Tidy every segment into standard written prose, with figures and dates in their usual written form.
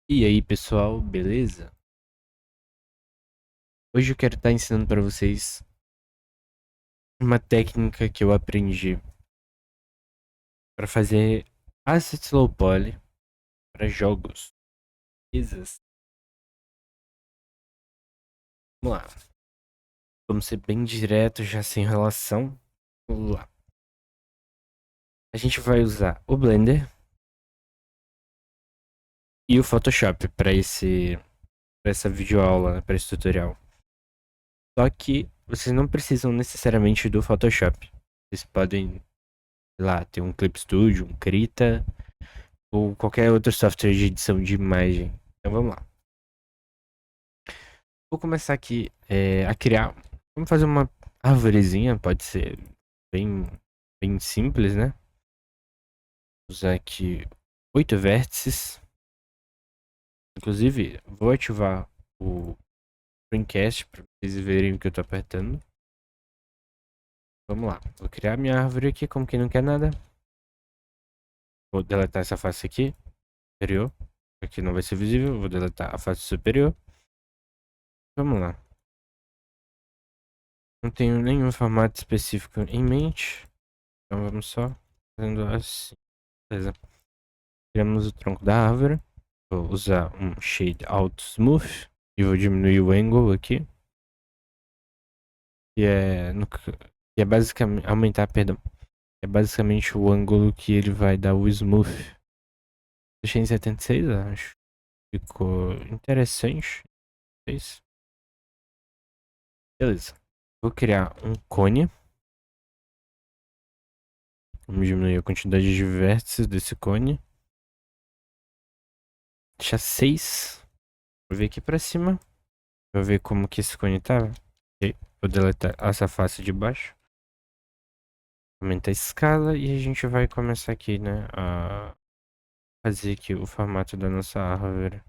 E aí pessoal, beleza? Hoje eu quero estar ensinando para vocês uma técnica que eu aprendi para fazer assets low poly para jogos. Beleza? Vamos lá, vamos ser bem direto, já sem enrolação. Vamos lá. A gente vai usar o Blender e o Photoshop para essa videoaula, para esse tutorial. Só que vocês não precisam necessariamente do Photoshop. Vocês podem, sei lá, ter um Clip Studio, um Krita ou qualquer outro software de edição de imagem. Então vamos lá. Vou começar aqui a criar. Vamos fazer uma árvorezinha, pode ser bem, bem simples, né? Usar aqui 8 vértices. Inclusive, vou ativar o screencast para vocês verem o que eu tô apertando. Vamos lá, vou criar minha árvore aqui como quem não quer nada. Vou deletar essa face aqui, superior. Aqui não vai ser visível, vou deletar a face superior. Vamos lá. Não tenho nenhum formato específico em mente. Então vamos só fazendo assim. Beleza. Criamos o tronco da árvore. Vou usar um Shade Auto Smooth. E vou diminuir o angle aqui. Que é, que é basicamente. Aumentar, perdão. É basicamente o ângulo que ele vai dar o smooth. Deixei em 76, acho. Ficou interessante. Beleza. Vou criar um cone. Vamos diminuir a quantidade de vértices desse cone. Deixar 6. Vou ver aqui pra cima. Vou ver como que esse cone tá. Ok. Vou deletar essa face de baixo. Aumenta a escala e a gente vai começar aqui, né, a fazer aqui o formato da nossa árvore.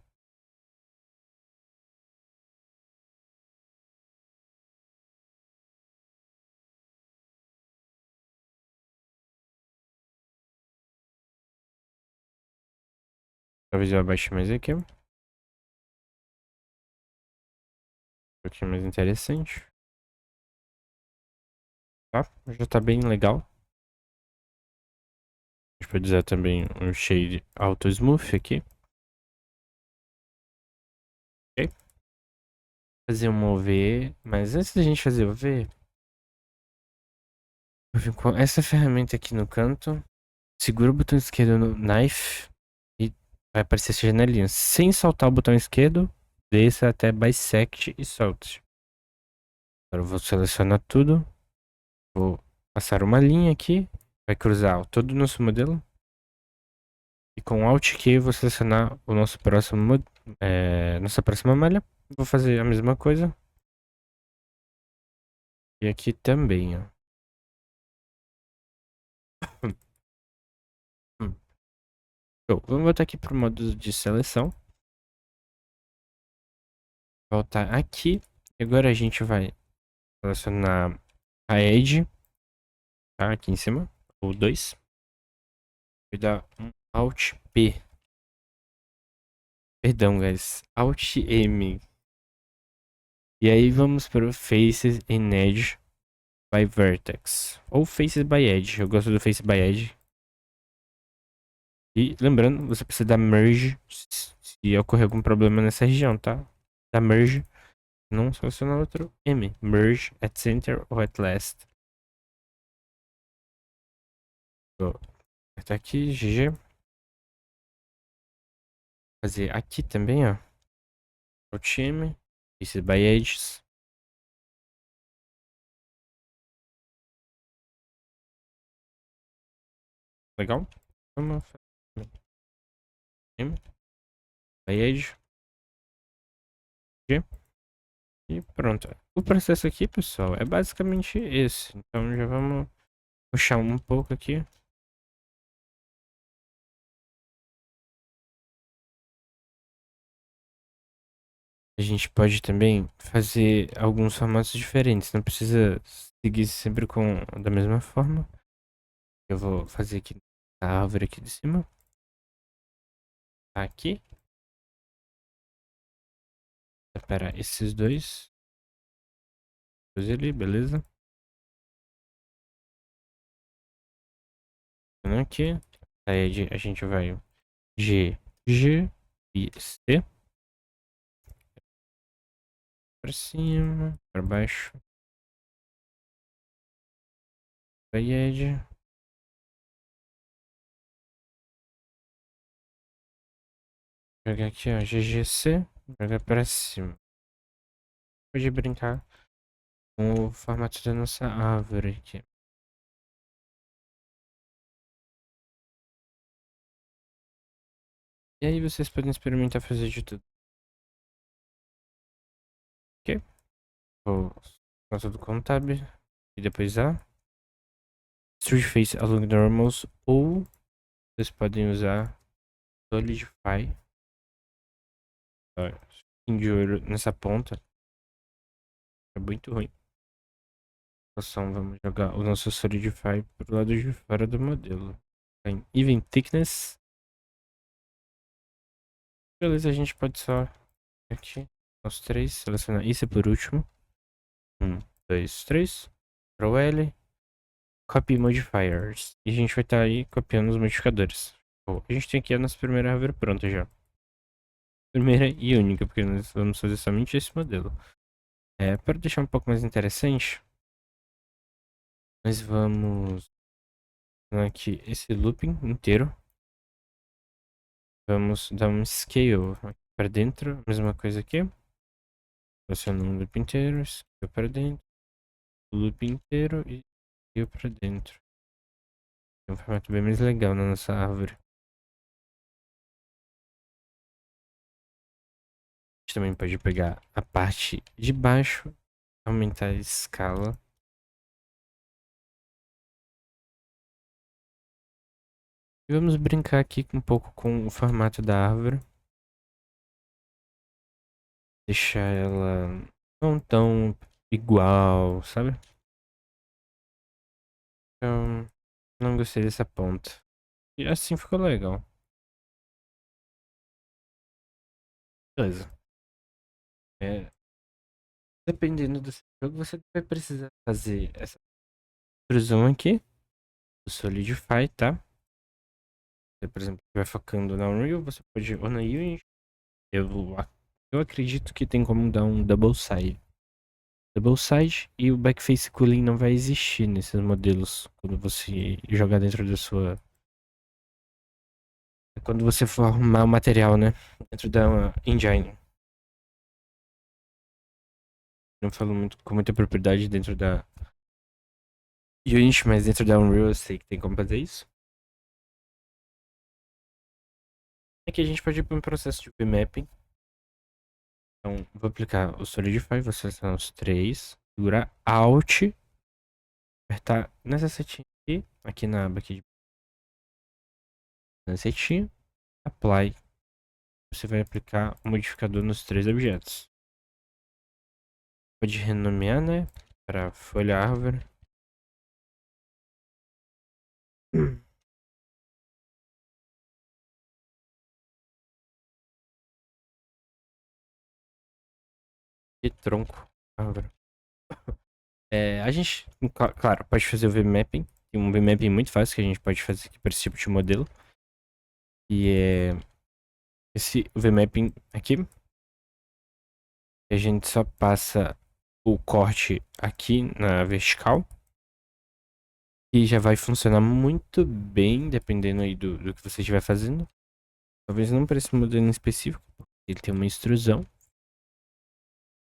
Talvez eu abaixe mais aqui. Um pouquinho mais interessante. Tá? Já tá bem legal. A gente pode usar também um shade auto smooth aqui. Ok? Fazer um OV. Mas antes da gente fazer o OV, eu vim com essa ferramenta aqui no canto. Segura o botão esquerdo no Knife e vai aparecer essa janelinha. Sem soltar o botão esquerdo, desça até Bisect e solte. Agora eu vou selecionar tudo. Vou passar uma linha aqui. Vai cruzar todo o nosso modelo. E com Alt Q eu vou selecionar o nosso próximo, nossa próxima malha. Vou fazer a mesma coisa. E aqui também, ó. Show. Vamos voltar aqui para o modo de seleção. Voltar aqui. E agora a gente vai selecionar a Edge. Tá? Aqui em cima. Ou 2. Vou dar um Alt P. Perdão, guys. Alt M. E aí vamos para o Faces in Edge by Vertex. Ou Faces by Edge. Eu gosto do Face by Edge. E lembrando, você precisa dar Merge se ocorrer algum problema nessa região, tá? Da Merge. Não seleciona outro M. Merge at Center ou at Last. Vou apertar aqui, GG. Fazer aqui também, ó. O time. Faces by Edges. Legal? Vamos fazer time. By Edge. G. E pronto. O processo aqui, pessoal, é basicamente esse. Então já vamos puxar um pouco aqui. A gente pode também fazer alguns formatos diferentes. Não precisa seguir sempre da mesma forma. Eu vou fazer aqui a árvore aqui de cima. Aqui. separar esses dois ali, beleza? Aqui, aí a gente vai G, G e C para cima, para baixo, vai Ed, jogar aqui ó, GGC, jogar para cima. Pode brincar com o formato da nossa árvore aqui. E aí vocês podem experimentar fazer de tudo. Ok? Vou nota do Contab e depois A. Street Face along normals ou vocês podem usar Solidify. De ouro nessa ponta. É muito ruim. Então vamos jogar o nosso Solidify pro lado de fora do modelo. Em Even Thickness. Beleza, a gente pode só aqui. Os três, selecionar isso por último. 2, 3. Ctrl L. Copy Modifiers. E a gente vai estar aí copiando os modificadores. Bom, a gente tem aqui a nossa primeira árvore pronta já. Primeira e única, porque nós vamos fazer somente esse modelo. Para deixar um pouco mais interessante, nós vamos aqui esse looping inteiro. Vamos dar um scale aqui para dentro. Mesma coisa aqui. Seleciono um loop inteiro, scale para dentro. Loop inteiro e scale para dentro. É um formato bem mais legal na nossa árvore. A gente também pode pegar a parte de baixo, aumentar a escala. E vamos brincar aqui um pouco com o formato da árvore. Deixar ela não tão igual, sabe? Então, não gostei dessa ponta. E assim ficou legal. Beleza. Dependendo do seu jogo, você vai precisar fazer essa extrusão aqui do Solidify, tá? Você, por exemplo, vai focando na Unreal, você pode ou na Unity. Eu acredito que tem como dar um double side. Double side e o backface cooling não vai existir nesses modelos quando você jogar dentro da sua. Quando você for arrumar o material, né? Dentro da engine. Não falo muito com muita propriedade dentro da Unity, mas dentro da Unreal eu sei que tem como fazer isso. Aqui a gente pode ir para um processo de vmapping. Então, vou aplicar o Solidify, vou selecionar os três, segurar Alt, apertar nessa setinha aqui na aba aqui na setinha, Apply. Você vai aplicar o modificador nos três objetos. Pode renomear, né, para folha árvore. E tronco árvore. A gente, claro, pode fazer o vmapping. Tem um vmapping muito fácil que a gente pode fazer aqui para esse tipo de modelo. E é esse vmapping aqui. A gente só passa o corte aqui na vertical. E já vai funcionar muito bem, dependendo aí do que você estiver fazendo. Talvez não para esse modelo em específico, porque ele tem uma extrusão.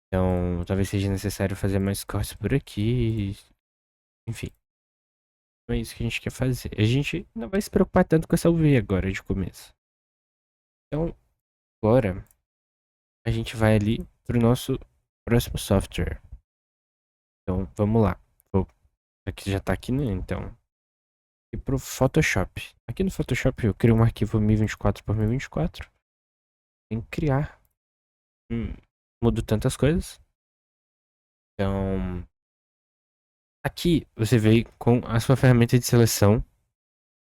Então, talvez seja necessário fazer mais cortes por aqui. Enfim. Não é isso que a gente quer fazer. A gente não vai se preocupar tanto com essa UV agora de começo. Então, agora a gente vai ali pro nosso próximo software. Então, vamos lá. Aqui já tá aqui, né? Então, e pro Photoshop. Aqui no Photoshop eu crio um arquivo 1024 por 1024. Tem que criar. Mudo tantas coisas. Então, aqui você vem com a sua ferramenta de seleção,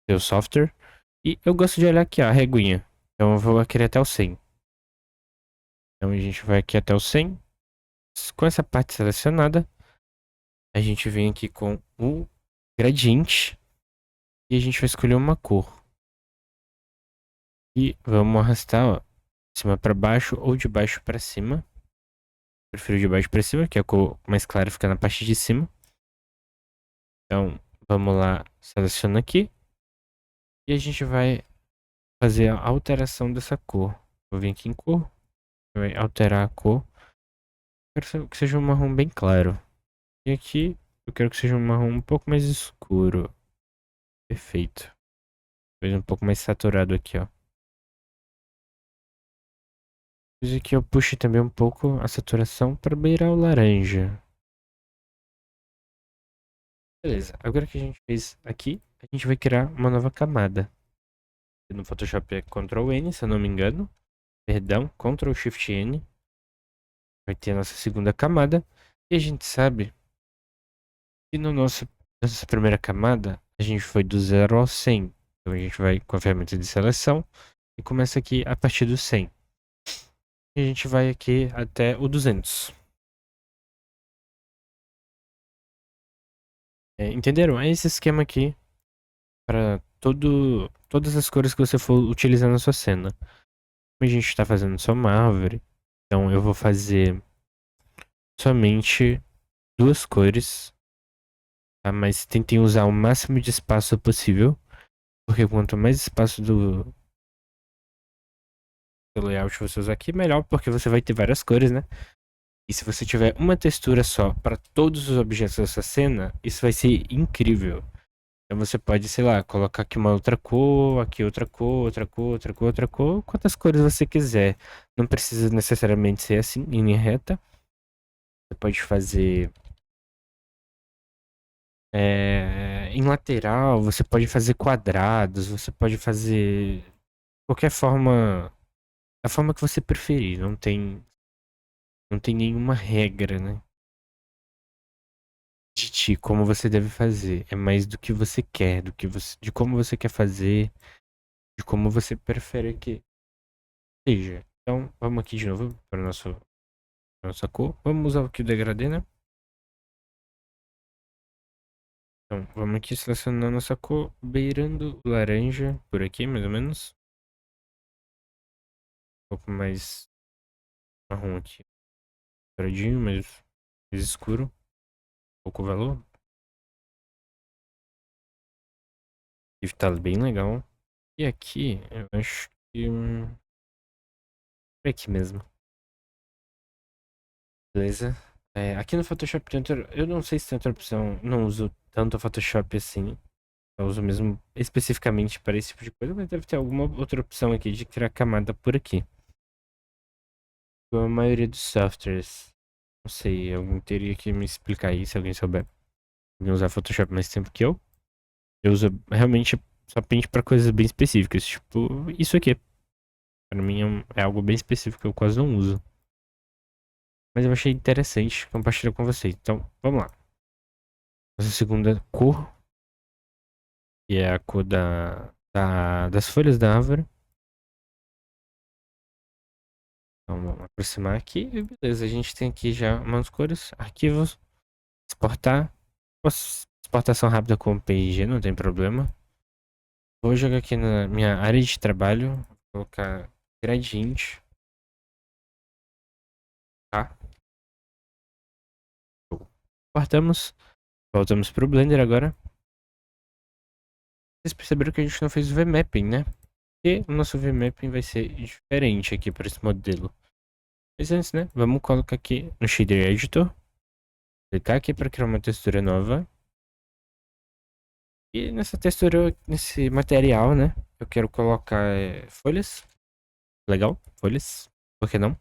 seu software. E eu gosto de olhar aqui, ó, a reguinha. Então eu vou querer até o 100. Então a gente vai aqui até o 100. Com essa parte selecionada, a gente vem aqui com o gradiente e a gente vai escolher uma cor. E vamos arrastar, ó, de cima para baixo ou de baixo para cima. Prefiro de baixo para cima, que a cor mais clara fica na parte de cima. Então, vamos lá, seleciona aqui. E a gente vai fazer a alteração dessa cor. Vou vir aqui em cor, vai alterar a cor. Quero que seja um marrom bem claro. E aqui, eu quero que seja um marrom um pouco mais escuro. Perfeito. Talvez um pouco mais saturado aqui, ó. Mas aqui eu puxo também um pouco a saturação para beirar o laranja. Beleza, agora que a gente fez aqui, a gente vai criar uma nova camada. No Photoshop é Ctrl N, se eu não me engano. Perdão, Ctrl Shift N. Vai ter a nossa segunda camada. E a gente sabe que nessa primeira camada, a gente foi do 0 ao 100. Então a gente vai com a ferramenta de seleção e começa aqui a partir do 100. E a gente vai aqui até o 200. Entenderam? É esse esquema aqui para todas as cores que você for utilizar na sua cena. Como a gente está fazendo só uma árvore, então eu vou fazer somente duas cores, tá? Mas tentem usar o máximo de espaço possível, porque quanto mais espaço do layout você usar aqui, melhor, porque você vai ter várias cores, né? E se você tiver uma textura só para todos os objetos da sua cena, isso vai ser incrível. Então você pode, sei lá, colocar aqui uma outra cor, aqui outra cor, outra cor, outra cor, outra cor, quantas cores você quiser. Não precisa necessariamente ser assim, em linha reta. Você pode fazer em lateral, você pode fazer quadrados, você pode fazer qualquer forma, a forma que você preferir. Não tem nenhuma regra, né? De ti, como você deve fazer. É mais do que você quer, de como você quer fazer, de como você prefere que seja. Então, vamos aqui de novo para nossa cor. Vamos usar aqui o degradê, né? Então, vamos aqui selecionar nossa cor, beirando o laranja, por aqui, mais ou menos. Um pouco mais marrom aqui. Douradinho, mais escuro. Pouco valor. E tá bem legal. E aqui, eu acho que... por aqui mesmo. Beleza. Aqui no Photoshop eu não sei se tem outra opção. Não uso tanto o Photoshop assim. Eu uso mesmo especificamente para esse tipo de coisa, mas deve ter alguma outra opção aqui de criar camada por aqui. A maioria dos softwares. Não sei, alguém teria que me explicar aí se alguém souber. Alguém usar Photoshop mais tempo que eu. Eu uso realmente somente para coisas bem específicas. Tipo, isso aqui. Para mim é algo bem específico que eu quase não uso. Mas eu achei interessante compartilhar com vocês. Então, vamos lá. Nossa segunda cor, que é a cor das folhas da árvore. Então vamos aproximar aqui e beleza, a gente tem aqui já umas cores, arquivos, exportar, exportação rápida com PNG, não tem problema. Vou jogar aqui na minha área de trabalho, vou colocar gradiente, tá? Exportamos, voltamos para o Blender agora. Vocês perceberam que a gente não fez o VMapping, né? E o nosso VMapping vai ser diferente aqui para esse modelo. Mas antes, né? Vamos colocar aqui no Shader Editor. Clicar aqui para criar uma textura nova. E nessa textura, nesse material, né? Eu quero colocar folhas. Legal, folhas. Por que não?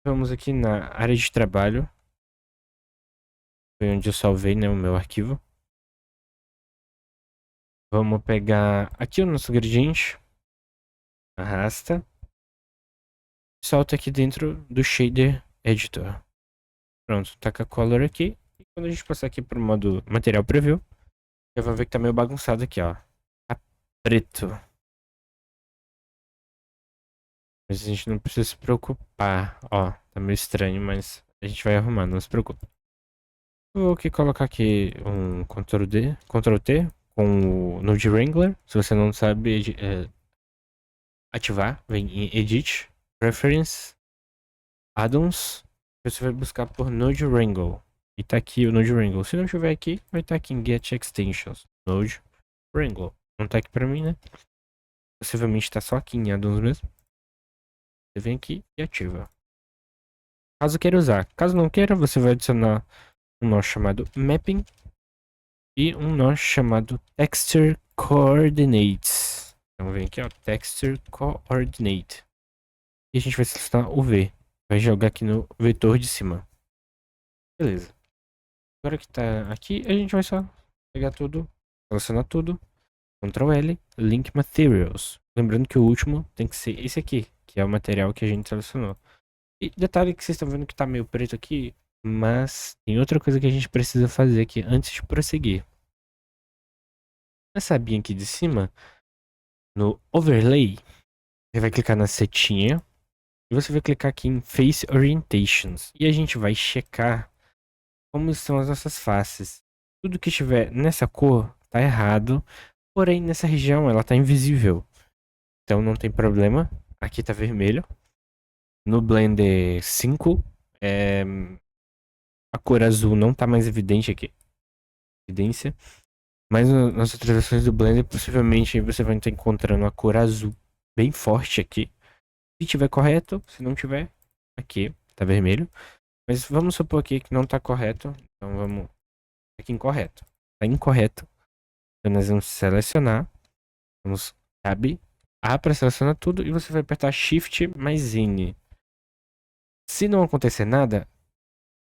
Vamos aqui na área de trabalho. Foi onde eu salvei, né, o meu arquivo. Vamos pegar aqui o nosso gradiente. Arrasta. Solta aqui dentro do Shader Editor. Pronto, taca color aqui. E quando a gente passar aqui para o modo material preview, já vão ver que tá meio bagunçado aqui, ó. Tá preto. Mas a gente não precisa se preocupar. Ó, tá meio estranho, mas a gente vai arrumar, não se preocupe. Vou aqui colocar aqui um Ctrl D, Ctrl T com o Node Wrangler. Se você não sabe ativar, vem em Edit, Preference, Addons. Você vai buscar por Node Wrangle. E tá aqui o Node Wrangle. Se não tiver aqui, vai estar aqui em Get Extensions. Node Wrangle. Não tá aqui pra mim, né? Possivelmente tá só aqui em Addons mesmo. Você vem aqui e ativa. Caso queira usar. Caso não queira, você vai adicionar um nó chamado Mapping e um nó chamado Texture Coordinates. Então vem aqui, ó, Texture Coordinate. E a gente vai selecionar o V. Vai jogar aqui no vetor de cima. Beleza. Agora que tá aqui, a gente vai só pegar tudo, selecionar tudo, Ctrl L, Link Materials. Lembrando que o último tem que ser esse aqui, que é o material que a gente selecionou. E detalhe que vocês estão vendo que tá meio preto aqui, mas tem outra coisa que a gente precisa fazer aqui antes de prosseguir. Nessa abinha aqui de cima, no Overlay, você vai clicar na setinha e você vai clicar aqui em Face Orientations. E a gente vai checar como estão as nossas faces. Tudo que estiver nessa cor tá errado, porém nessa região ela tá invisível. Então não tem problema. Aqui tá vermelho. No Blender 5, a cor azul não tá mais evidente aqui. Evidência. Mas nas outras versões do Blender, possivelmente você vai estar encontrando a cor azul bem forte aqui. Se tiver correto, se não tiver, aqui tá vermelho. Mas vamos supor aqui que não tá correto. Então vamos aqui incorreto. Tá incorreto. Então nós vamos selecionar. Vamos Tab A para selecionar tudo e você vai apertar Shift mais N. Se não acontecer nada,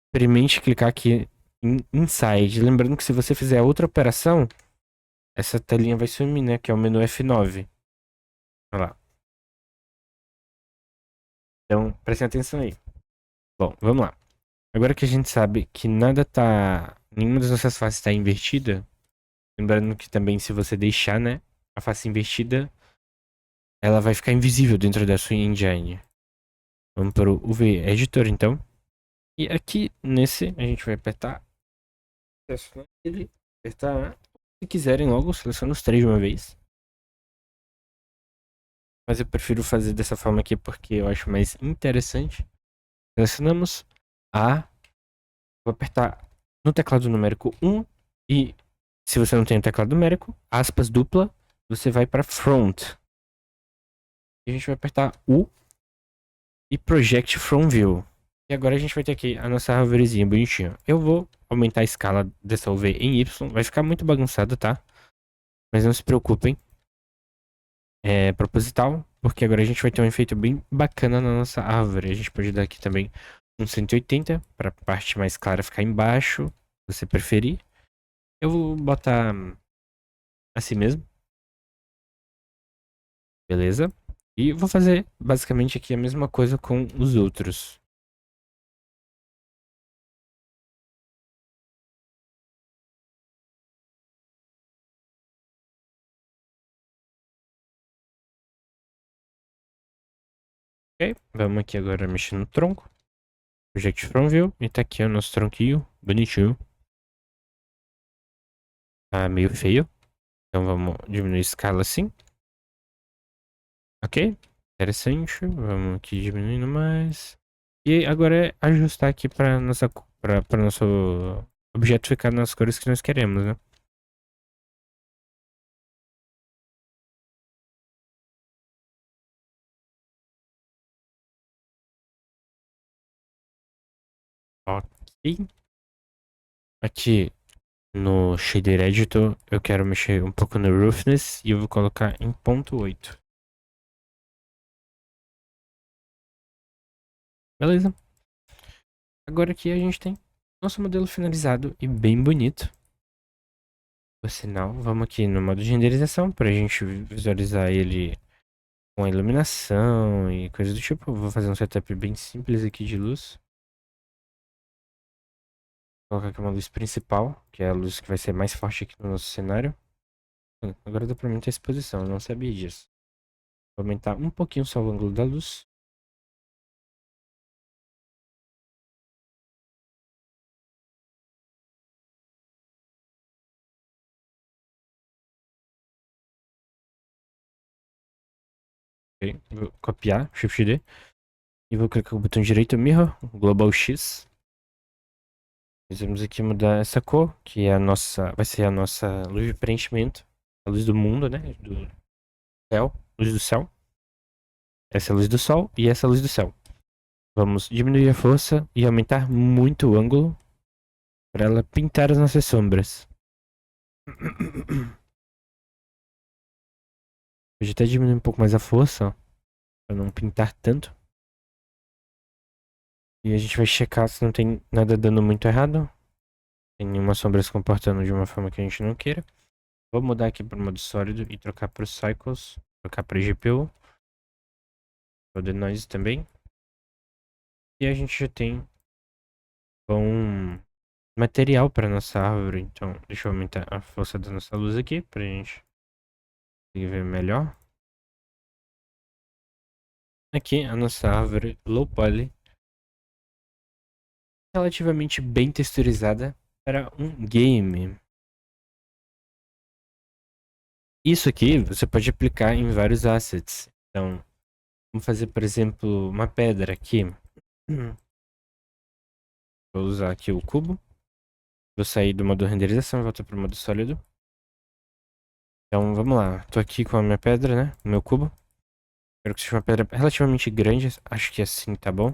experimente clicar aqui em Inside. Lembrando que se você fizer outra operação, essa telinha vai sumir, né? Que é o menu F9. Olha lá. Então, prestem atenção aí. Bom, vamos lá. Agora que a gente sabe que nada tá... Nenhuma das nossas faces está invertida. Lembrando que também se você deixar, né? A face invertida, ela vai ficar invisível dentro da sua engine. Vamos para o UV Editor, então. E aqui, nesse, a gente vai apertar. Selecionar ele. Apertar. Se quiserem logo, seleciona os três de uma vez. Mas eu prefiro fazer dessa forma aqui porque eu acho mais interessante. Selecionamos A. Vou apertar no teclado numérico 1 e se você não tem o teclado numérico, aspas dupla, você vai para Front. E a gente vai apertar U e Project From View. E agora a gente vai ter aqui a nossa árvorezinha bonitinha. Eu vou aumentar a escala dessa UV em Y, vai ficar muito bagunçado, tá? Mas não se preocupem. É proposital, porque agora a gente vai ter um efeito bem bacana na nossa árvore. A gente pode dar aqui também um 180 para a parte mais clara ficar embaixo, se você preferir. Eu vou botar assim mesmo. Beleza? E vou fazer basicamente aqui a mesma coisa com os outros. Ok? Vamos aqui agora mexer no tronco. Project From View. E tá aqui o nosso tronquinho. Bonitinho. Tá meio feio. Então vamos diminuir a escala assim. Ok? Interessante. Vamos aqui diminuindo mais. E agora é ajustar aqui para nosso objeto ficar nas cores que nós queremos, né? Ok. Aqui no Shader Editor eu quero mexer um pouco no Roughness e eu vou colocar em 0.8. Beleza. Agora aqui a gente tem nosso modelo finalizado e bem bonito. Por sinal, vamos aqui no modo de renderização para a gente visualizar ele com a iluminação e coisas do tipo. Eu vou fazer um setup bem simples aqui de luz. Vou colocar aqui uma luz principal, que é a luz que vai ser mais forte aqui no nosso cenário. Agora dá pra mim ter exposição, eu não sabia disso. Vou aumentar um pouquinho só o ângulo da luz. Ok, vou copiar, Shift D. E vou clicar com o botão direito Mirror, Global X. Vamos aqui mudar essa cor, que é a nossa, vai ser a nossa luz de preenchimento. A luz do mundo, né? Do céu, luz do céu. Essa é a luz do sol e essa é a luz do céu. Vamos diminuir a força e aumentar muito o ângulo para ela pintar as nossas sombras. Pode até diminuir um pouco mais a força, para não pintar tanto. E a gente vai checar se não tem nada dando muito errado. Tem nenhuma sombra se comportando de uma forma que a gente não queira. Vou mudar aqui para o modo sólido e trocar para os Cycles. Trocar para GPU. Vou de Noise também. E a gente já tem bom material para nossa árvore. Então, deixa eu aumentar a força da nossa luz aqui para a gente conseguir ver melhor. Aqui a nossa árvore low poly, relativamente bem texturizada para um game. Isso aqui você pode aplicar em vários assets. Então, vamos fazer, por exemplo, uma pedra aqui. Vou usar aqui o cubo. Vou sair do modo renderização e voltar para o modo sólido. Então, vamos lá. Tô aqui com a minha pedra, né? O meu cubo. Espero que seja uma pedra relativamente grande. Acho que assim tá bom.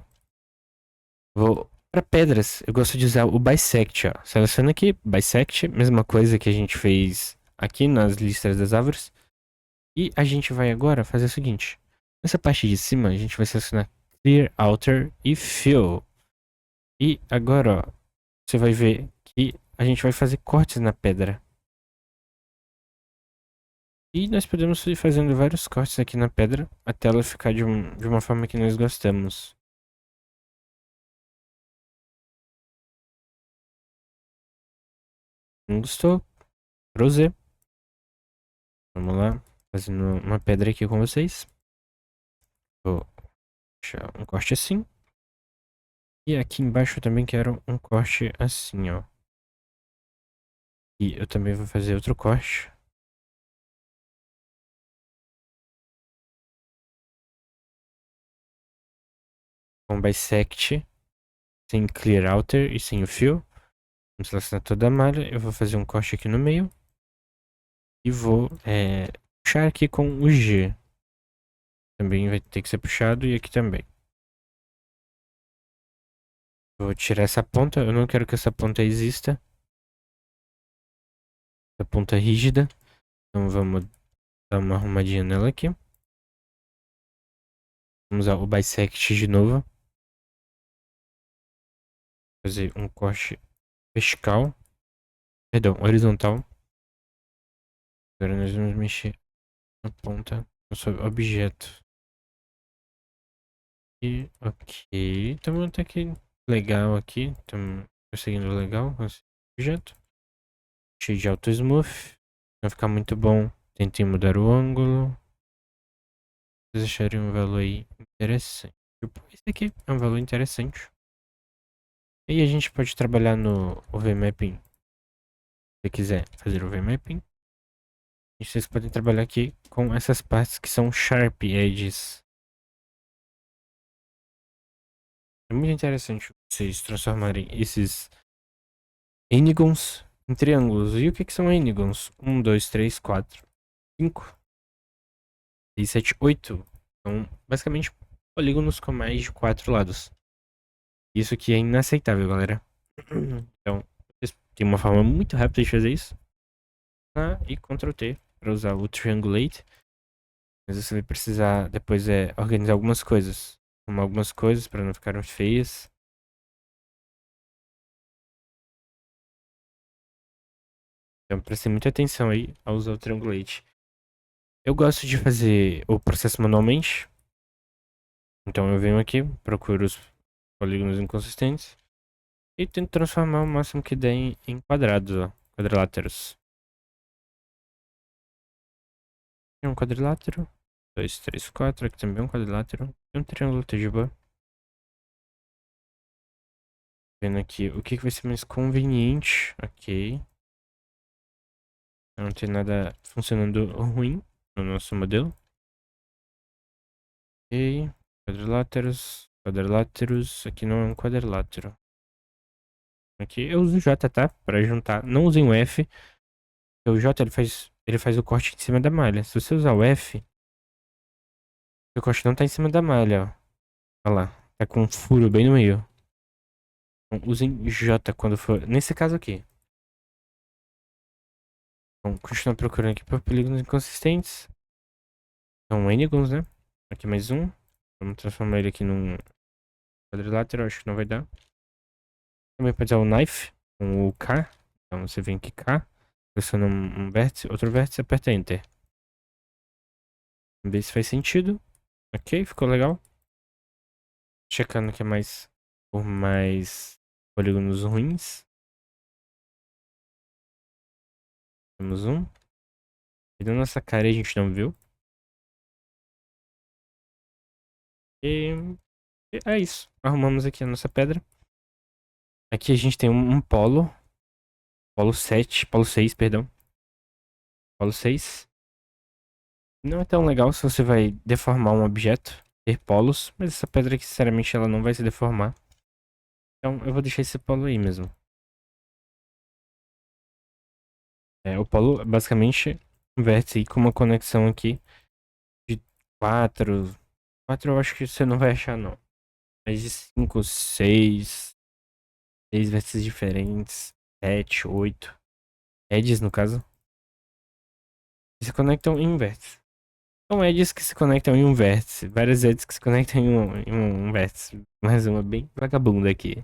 Vou para pedras. Eu gosto de usar o Bisect, ó. Seleciona aqui, Bisect. Mesma coisa que a gente fez aqui nas listas das árvores. E a gente vai agora fazer o seguinte. Nessa parte de cima, a gente vai selecionar Clear Outer e Fill. E agora, ó, você vai ver que a gente vai fazer cortes na pedra. E nós podemos ir fazendo vários cortes aqui na pedra até ela ficar de uma forma que nós gostamos. Não gostou? Ctrl Z. Vamos lá, fazendo uma pedra aqui com vocês. Vou deixar um corte assim. E aqui embaixo eu também quero um corte assim, ó. E eu também vou fazer outro corte. Com Bisect, sem Clear Outer e sem o fio. Vamos selecionar toda a malha. Eu vou fazer um corte aqui no meio. E vou puxar aqui com o G. Também vai ter que ser puxado e aqui também. Vou tirar essa ponta. Eu não quero que essa ponta exista. Essa ponta rígida. Então vamos dar uma arrumadinha nela aqui. Vamos usar o Bisect de novo. Fazer um corte vertical. Perdão, horizontal. Agora nós vamos mexer na ponta do nosso objeto. E ok. Estamos até que legal aqui. Estamos conseguindo legal com esse objeto. Cheio de auto smooth. Vai ficar muito bom. Tentei mudar o ângulo. Vocês acharem um valor aí interessante. Tipo, esse aqui é um valor interessante. E a gente pode trabalhar no OVMapping. Se você quiser fazer o OVMapping. E vocês podem trabalhar aqui com essas partes que são Sharp Edges. É muito interessante vocês transformarem esses N-gons em triângulos. E o que são N-gons? 1, 2, 3, 4, 5, 6, 7, 8. São basicamente polígonos com mais de 4 lados. Isso aqui é inaceitável, galera. Então, tem uma forma muito rápida de fazer isso. E Ctrl T para usar o Triangulate. Mas você vai precisar depois organizar algumas coisas. Arrumar algumas coisas para não ficarem feias. Então preste muita atenção aí ao usar o Triangulate. Eu gosto de fazer o processo manualmente. Então eu venho aqui, procuro os polígonos inconsistentes. E tento transformar o máximo que der em quadrados, ó. Quadriláteros. Um quadrilátero. 2, 3, 4. Aqui também um quadrilátero. E um triângulo TGB. Vendo aqui o que vai ser mais conveniente. Ok. Não tem nada funcionando ruim no nosso modelo. Ok. Quadriláteros. Quadriláteros. Aqui não é um quadrilátero. Aqui eu uso o J, tá? Pra juntar. Não usem o F. O J ele faz o corte em cima da malha. Se você usar o F, o corte não tá em cima da malha, ó. Olha lá. Tá com um furo bem no meio. Então, usem J quando for. Nesse caso aqui. Vamos continuar procurando aqui por polígonos inconsistentes. São N-gons, né? Aqui mais um. Vamos transformar ele aqui num quadrilátero. Acho que não vai dar. Também pode usar o knife com o K. Então você vem aqui K. Pressiona um vértice, outro vértice, aperta Enter. Vamos ver se faz sentido. Ok, ficou legal. Checando aqui mais por mais polígonos ruins. Temos um. E na nossa cara a gente não viu. E é isso. Arrumamos aqui a nossa pedra. Aqui a gente tem um polo. Polo 7. Polo 6, perdão. Polo 6. Não é tão legal se você vai deformar um objeto. Ter polos. Mas essa pedra aqui, sinceramente, ela não vai se deformar. Então eu vou deixar esse polo aí mesmo. O polo é basicamente um vértice aí com uma conexão aqui de 4. 4 eu acho que você não vai achar não. Mas de 5, 6. 6 vértices diferentes. 7, 8. Edges no caso. Que se conectam em um vértice. São edges que se conectam em um vértice. Várias edges que se conectam em um vértice. Mais uma bem vagabunda aqui.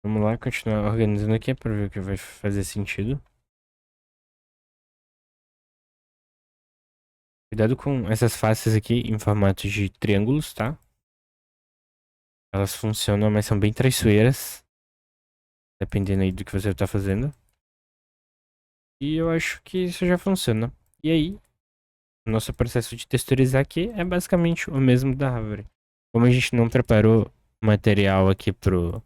Vamos lá, continuar organizando aqui para ver o que vai fazer sentido. Cuidado com essas faces aqui em formato de triângulos, tá? Elas funcionam, mas são bem traiçoeiras. Dependendo aí do que você tá fazendo. E eu acho que isso já funciona. E aí, o nosso processo de texturizar aqui é basicamente o mesmo da árvore. Como a gente não preparou material aqui pra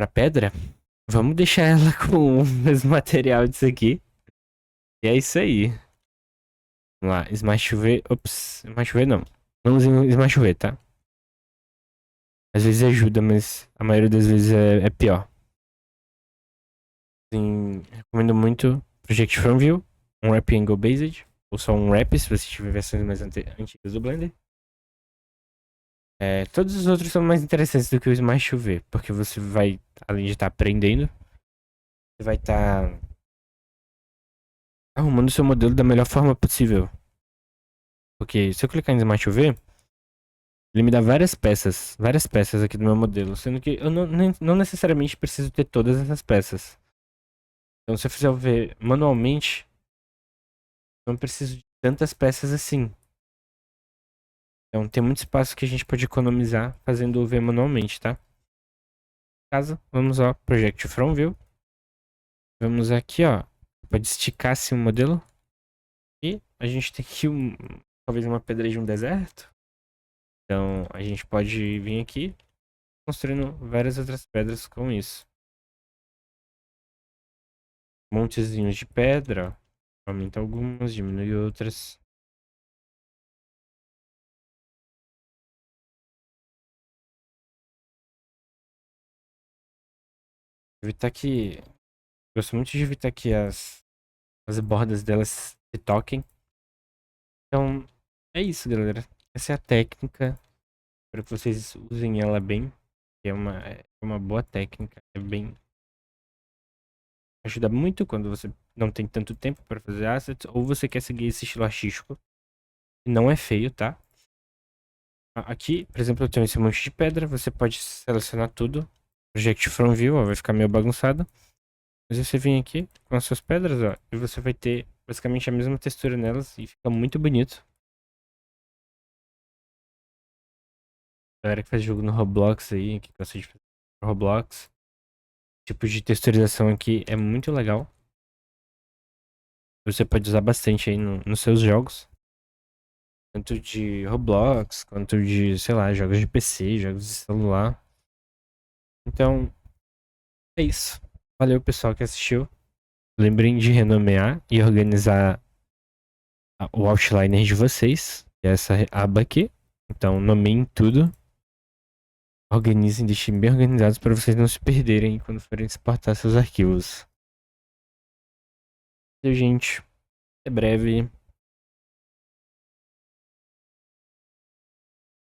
pedra, vamos deixar ela com o mesmo material disso aqui. E é isso aí. Vamos lá, Smart UV. Ops, Smart UV não. Não usem Smart UV, tá? Às vezes ajuda, mas a maioria das vezes é pior. Sim, recomendo muito Project From View, um Wrap Angle Based, ou só um Wrap se você tiver versões mais antigas do Blender. Todos os outros são mais interessantes do que o Smart UV, porque você vai, além de estar aprendendo, você vai estar arrumando o seu modelo da melhor forma possível. Porque se eu clicar em Smart UV, ele me dá várias peças aqui do meu modelo, sendo que eu não necessariamente preciso ter todas essas peças. Então se eu fizer o V manualmente, eu não preciso de tantas peças assim. Então tem muito espaço que a gente pode economizar fazendo o V manualmente, tá? Caso, vamos ao Project From View. Vamos aqui, ó. Pode esticar assim o modelo. E a gente tem aqui talvez uma pedra de um deserto. Então a gente pode vir aqui construindo várias outras pedras com isso. Montezinhos de pedra. Aumenta algumas, diminui outras. Evitar que. Gosto muito de evitar que as bordas delas se toquem. Então, é isso, galera. Essa é a técnica. Espero que vocês usem ela bem. É uma boa técnica. É bem. Ajuda muito quando você não tem tanto tempo para fazer assets. Ou você quer seguir esse estilo artístico. E não é feio, tá? Aqui, por exemplo, eu tenho esse monte de pedra. Você pode selecionar tudo. Project From View, ó, vai ficar meio bagunçado. Mas você vem aqui com as suas pedras, ó. E você vai ter basicamente a mesma textura nelas. E fica muito bonito. Galera que faz jogo no Roblox aí, que gosta de fazer Roblox. tipo de texturização aqui é muito legal. Você pode usar bastante aí nos seus jogos. Tanto de Roblox, quanto de, sei lá, jogos de PC, jogos de celular. Então, é isso. Valeu, pessoal que assistiu. Lembrem de renomear e organizar o outliner de vocês, que é essa aba aqui. Então, nomeiem tudo. Organizem, deixem bem organizados para vocês não se perderem quando forem exportar seus arquivos. Valeu, gente. Até breve.